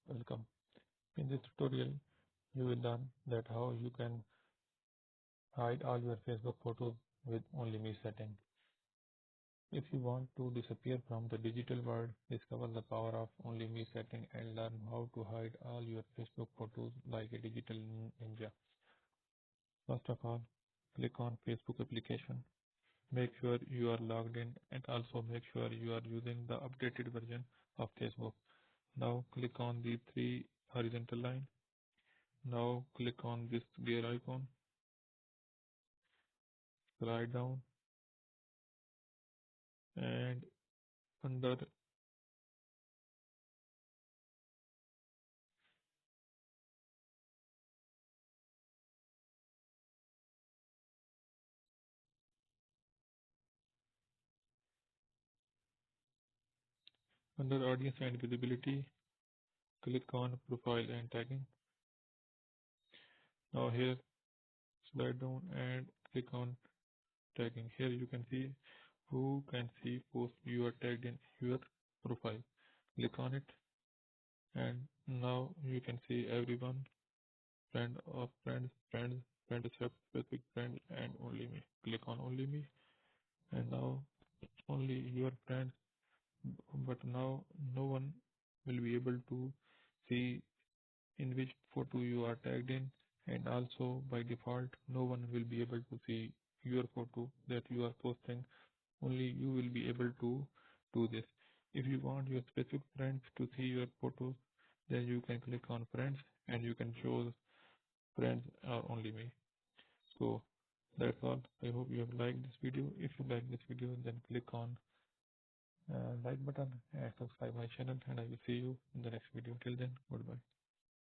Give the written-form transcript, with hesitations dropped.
Welcome. In this tutorial, you will learn that how you can hide all your Facebook photos with Only Me setting. If you want to disappear from the digital world, discover the power of Only Me setting and learn how to hide all your Facebook photos like a digital ninja. First of all, click on Facebook application. Make sure you are logged in and also make sure you are using the updated version of Facebook. Now click on the three horizontal line. Now click on this gear icon. Scroll down and under audience and visibility, click on profile and tagging. Now here slide down and click on tagging. Here you can see who can see posts you are tagged in your profile. Click on it and now you can see everyone, friend of friends, friend except specific friend and only me. Click on only me and now only your friends, but now no one will be able to see in which photo you are tagged in, and also by default no one will be able to see your photo that you are posting. Only you will be able to do this. If you want your specific friends to see your photos, then you can click on friends and you can choose friends or only me. So that's all. I hope you have liked this video. If you like this video, then click on like button and subscribe my channel, and I will see you in the next video. Till then, goodbye.